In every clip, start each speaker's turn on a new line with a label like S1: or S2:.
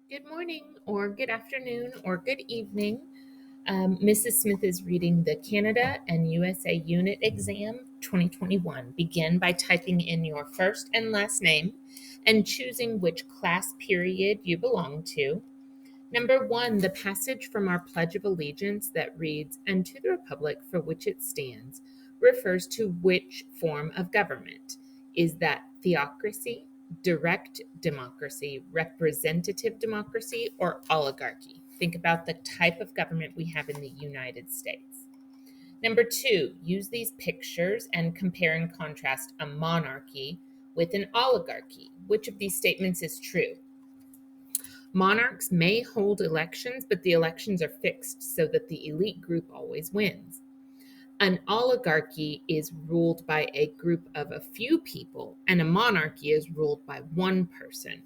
S1: Good morning, or good afternoon, or good evening. Mrs. Smith is reading the Canada and USA Unit Exam 2021. Begin by typing in your first and last name and choosing which class period you belong to. Number 1, the passage from our Pledge of Allegiance that reads, "And to the Republic for which it stands," refers to which form of government? Is that theocracy, direct democracy, representative democracy, or oligarchy? Think about the type of government we have in the United States. Number 2, use these pictures and compare and contrast a monarchy with an oligarchy. Which of these statements is true? Monarchs may hold elections, but the elections are fixed so that the elite group always wins. An oligarchy is ruled by a group of a few people, and a monarchy is ruled by one person.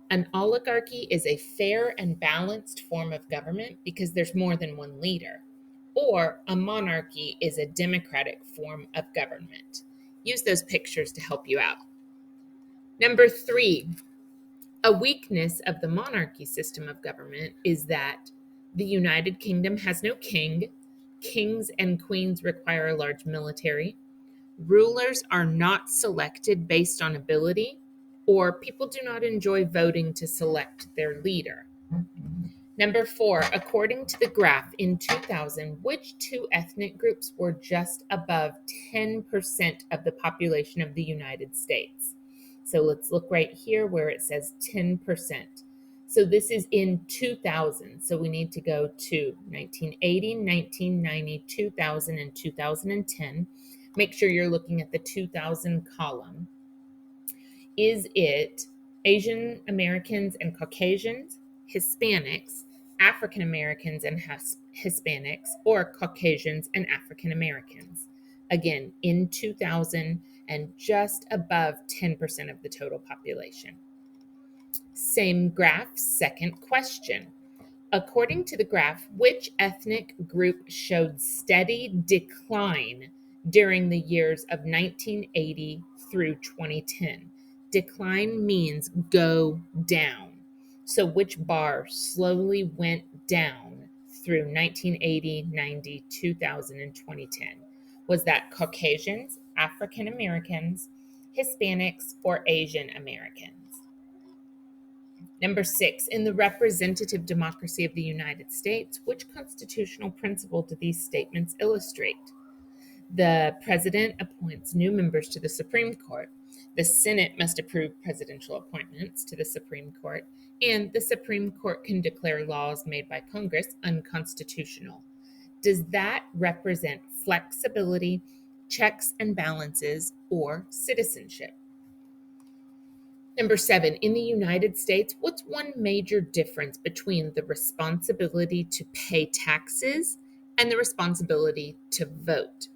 S1: An oligarchy is a fair and balanced form of government because there's more than one leader. Or a monarchy is a democratic form of government. Use those pictures to help you out. Number 3, a weakness of the monarchy system of government is that the United Kingdom has no king. Kings and queens require a large military. Rulers are not selected based on ability, or people do not enjoy voting to select their leader. Number 4, according to the graph in 2000, which two ethnic groups were just above 10% of the population of the United States? So let's look right here where it says 10%. So this is in 2000. So we need to go to 1980, 1990, 2000, and 2010. Make sure you're looking at the 2000 column. Is it Asian Americans and Caucasians, Hispanics, African Americans and Hispanics, or Caucasians and African Americans? Again, in 2000 and just above 10% of the total population. Same graph, second question. According to the graph, which ethnic group showed steady decline during the years of 1980 through 2010? Decline means go down. So which bar slowly went down through 1980, 90, 2000, and 2010? Was that Caucasians, African Americans, Hispanics, or Asian Americans? Number 6, in the representative democracy of the United States, which constitutional principle do these statements illustrate? The president appoints new members to the Supreme Court. The Senate must approve presidential appointments to the Supreme Court, and the Supreme Court can declare laws made by Congress unconstitutional. Does that represent flexibility, checks and balances, or citizenship? Number 7, in the United States, what's one major difference between the responsibility to pay taxes and the responsibility to vote?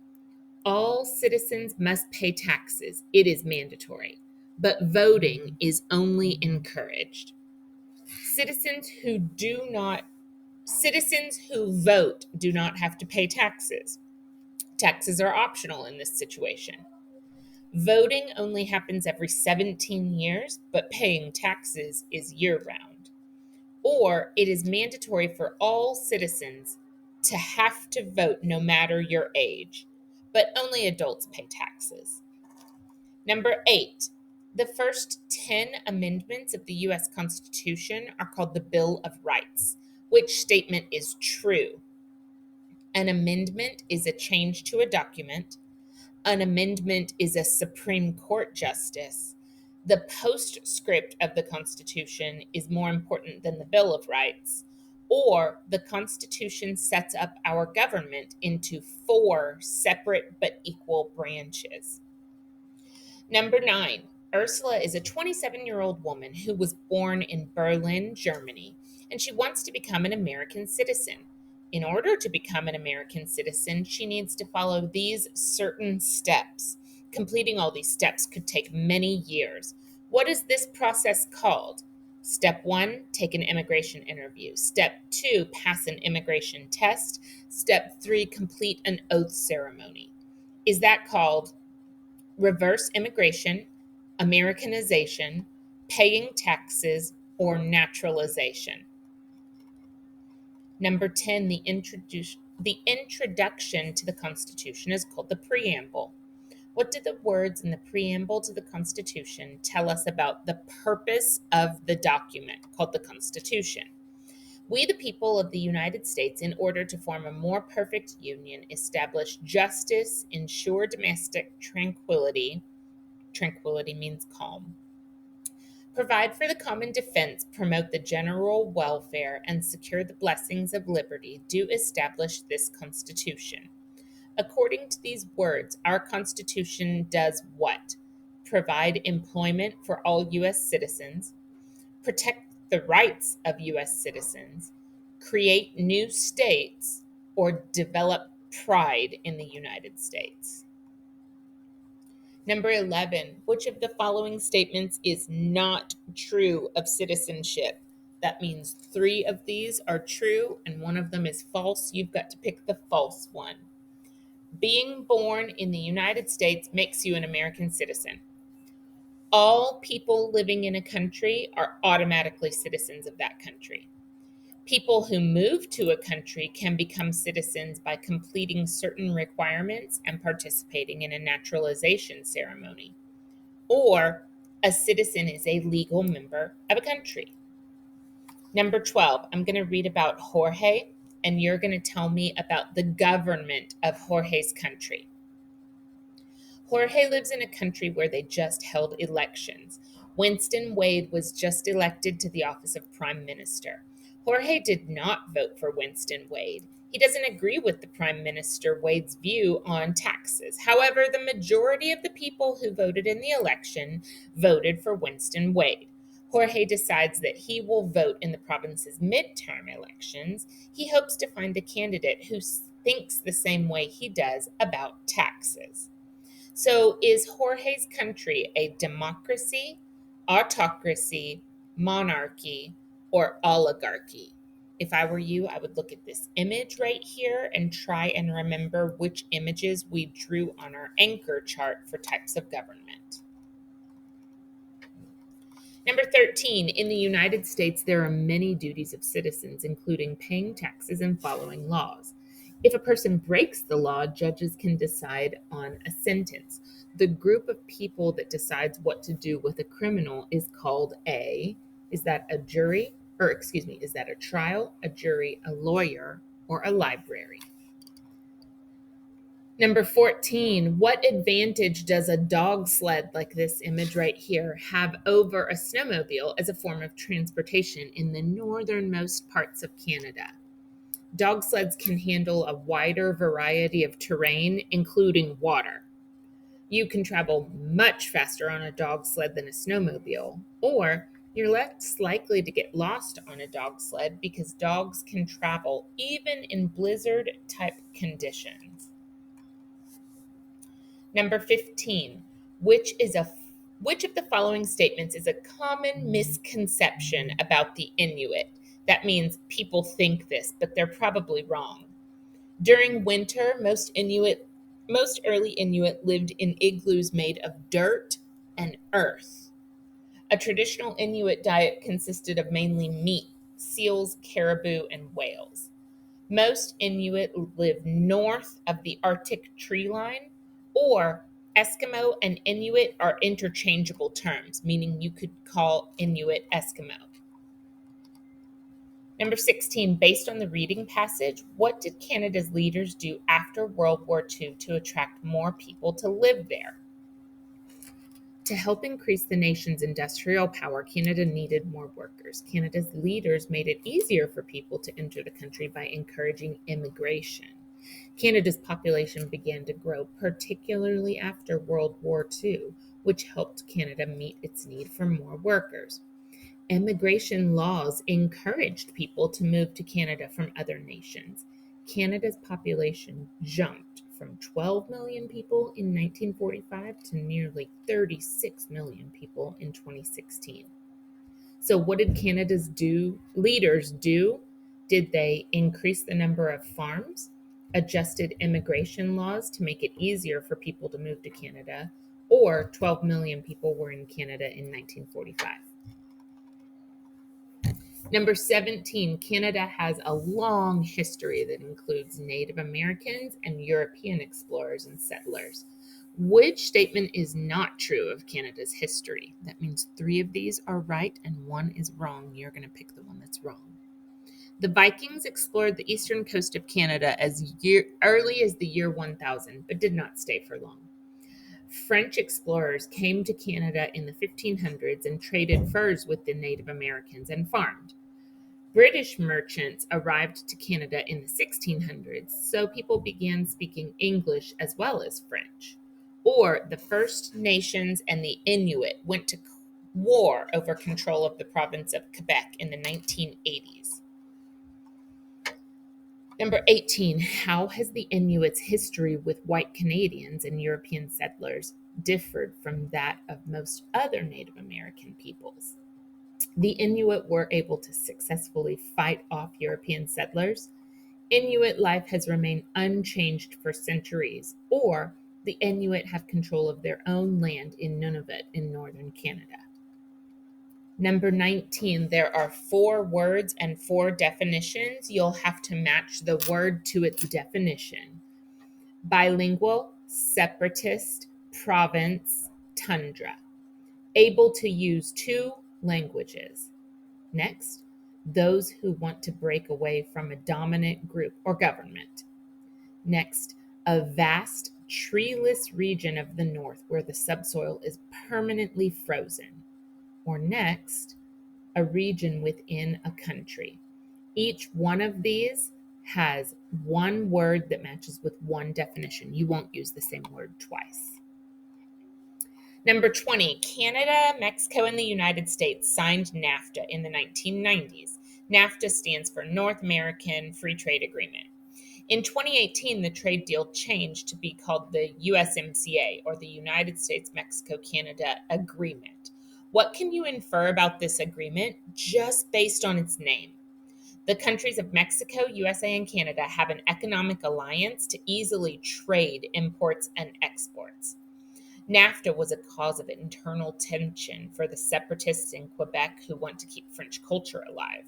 S1: All citizens must pay taxes. It is mandatory, but voting is only encouraged. Citizens who vote do not have to pay taxes. Taxes are optional in this situation. Voting only happens every 17 years, but paying taxes is year-round. Or it is mandatory for all citizens to have to vote no matter your age, but only adults pay taxes. Number 8, the first 10 amendments of the U.S. Constitution are called the Bill of Rights. Which statement is true? An amendment is a change to a document. An amendment is a Supreme Court justice. The postscript of the Constitution is more important than the Bill of Rights. Or the Constitution sets up our government into 4 separate but equal branches. Number 9, Ursula is a 27-year-old woman who was born in Berlin, Germany, and she wants to become an American citizen. In order to become an American citizen, she needs to follow these certain steps. Completing all these steps could take many years. What is this process called? Step 1, take an immigration interview. Step 2, pass an immigration test. Step 3, complete an oath ceremony. Is that called reverse immigration, Americanization, paying taxes, or naturalization. Number 10, the introduction to the Constitution is called the preamble. What did the words in the preamble to the Constitution tell us about the purpose of the document called the Constitution? We, the people of the United States, in order to form a more perfect union, establish justice, ensure domestic tranquility. Tranquility means calm. Provide for the common defense, promote the general welfare, and secure the blessings of liberty, do establish this Constitution. According to these words, our Constitution does what? Provide employment for all U.S. citizens, protect the rights of U.S. citizens, create new states, or develop pride in the United States. Number 11, which of the following statements is not true of citizenship? That means 3 of these are true and 1 of them is false. You've got to pick the false one. Being born in the United States makes you an American citizen. All people living in a country are automatically citizens of that country. People who move to a country can become citizens by completing certain requirements and participating in a naturalization ceremony. Or a citizen is a legal member of a country. Number 12, I'm going to read about Jorge, and you're going to tell me about the government of Jorge's country. Jorge lives in a country where they just held elections. Winston Wade was just elected to the office of Prime Minister. Jorge did not vote for Winston Wade. He doesn't agree with the Prime Minister Wade's view on taxes. However, the majority of the people who voted in the election voted for Winston Wade. Jorge decides that he will vote in the province's midterm elections. He hopes to find a candidate who thinks the same way he does about taxes. So, is Jorge's country a democracy, autocracy, monarchy, or oligarchy? If I were you, I would look at this image right here and try and remember which images we drew on our anchor chart for types of government. Number 13, in the United States, there are many duties of citizens, including paying taxes and following laws. If a person breaks the law, judges can decide on a sentence. The group of people that decides what to do with a criminal is called is that a jury, is that a trial, a jury, a lawyer, or a library? Number 14, what advantage does a dog sled like this image right here have over a snowmobile as a form of transportation in the northernmost parts of Canada? Dog sleds can handle a wider variety of terrain, including water. You can travel much faster on a dog sled than a snowmobile, or you're less likely to get lost on a dog sled because dogs can travel even in blizzard-type conditions. Number 15, which of the following statements is a common misconception about the Inuit? That means people think this, but they're probably wrong. During winter, most early Inuit lived in igloos made of dirt and earth. A traditional Inuit diet consisted of mainly meat, seals, caribou, and whales. Most Inuit live north of the Arctic tree line, or Eskimo and Inuit are interchangeable terms, meaning you could call Inuit Eskimo. Number 16, based on the reading passage, what did Canada's leaders do after World War II to attract more people to live there? To help increase the nation's industrial power, Canada needed more workers. Canada's leaders made it easier for people to enter the country by encouraging immigration. Canada's population began to grow, particularly after World War II, which helped Canada meet its need for more workers. Immigration laws encouraged people to move to Canada from other nations. Canada's population jumped from 12 million people in 1945 to nearly 36 million people in 2016. So what did Canada's leaders do? Did they increase the number of farms, adjusted immigration laws to make it easier for people to move to Canada, or 12 million people were in Canada in 1945? Number 17, Canada has a long history that includes Native Americans and European explorers and settlers. Which statement is not true of Canada's history? That means 3 of these are right and 1 is wrong. You're going to pick the one that's wrong. The Vikings explored the eastern coast of Canada as early as the year 1000, but did not stay for long. French explorers came to Canada in the 1500s and traded furs with the Native Americans and farmed. British merchants arrived to Canada in the 1600s, so people began speaking English as well as French. Or the First Nations and the Inuit went to war over control of the province of Quebec in the 1980s. Number 18, how has the Inuits' history with white Canadians and European settlers differed from that of most other Native American peoples? The Inuit were able to successfully fight off European settlers. Inuit life has remained unchanged for centuries, or the Inuit have control of their own land in Nunavut in northern Canada. Number 19, there are 4 words and 4 definitions. You'll have to match the word to its definition. Bilingual, separatist, province, tundra. Able to use 2 languages. Next, those who want to break away from a dominant group or government. Next, a vast treeless region of the north where the subsoil is permanently frozen. Or next, a region within a country. Each one of these has 1 word that matches with 1 definition. You won't use the same word twice. Number 20, Canada, Mexico, and the United States signed NAFTA in the 1990s. NAFTA stands for North American Free Trade Agreement. In 2018, the trade deal changed to be called the USMCA, or the United States-Mexico-Canada Agreement. What can you infer about this agreement just based on its name? The countries of Mexico, USA, and Canada have an economic alliance to easily trade imports and exports. NAFTA was a cause of internal tension for the separatists in Quebec who want to keep French culture alive.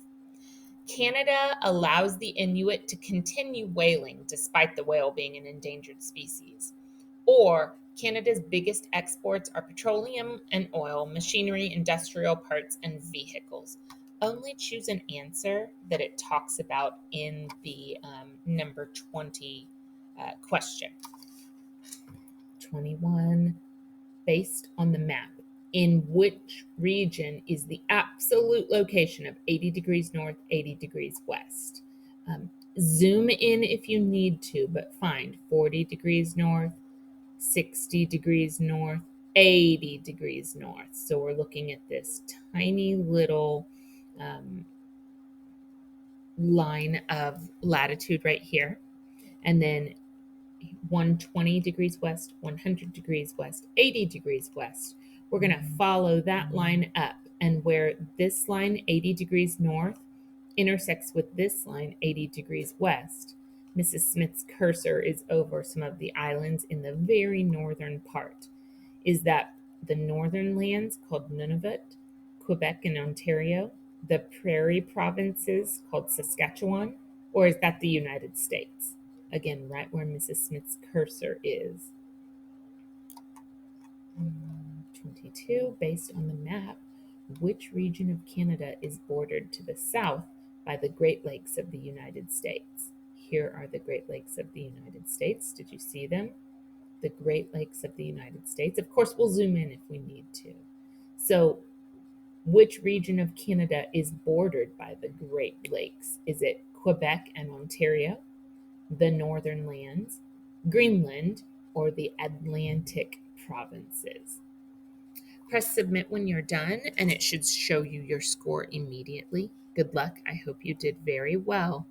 S1: Canada allows the Inuit to continue whaling despite the whale being an endangered species. Or Canada's biggest exports are petroleum and oil, machinery, industrial parts, and vehicles. Only choose an answer that it talks about in the number 20 question. 21. Based on the map, in which region is the absolute location of 80 degrees north, 80 degrees west? Zoom in if you need to, but find 40 degrees north, 60 degrees north, 80 degrees north. So we're looking at this tiny little line of latitude right here. And then 120 degrees west, 100 degrees west, 80 degrees west. We're going to follow that line up, and where this line, 80 degrees north, intersects with this line, 80 degrees west, Mrs. Smith's cursor is over some of the islands in the very northern part. Is that the northern lands called Nunavut, Quebec and Ontario, the prairie provinces called Saskatchewan, or is that the United States? Again, right where Mrs. Smith's cursor is. 22, based on the map, which region of Canada is bordered to the south by the Great Lakes of the United States? Here are the Great Lakes of the United States. Did you see them? The Great Lakes of the United States. Of course, we'll zoom in if we need to. So, which region of Canada is bordered by the Great Lakes? Is it Quebec and Ontario, the Northern Lands, Greenland, or the Atlantic provinces? Press submit when you're done, and it should show you your score immediately. Good luck. I hope you did very well.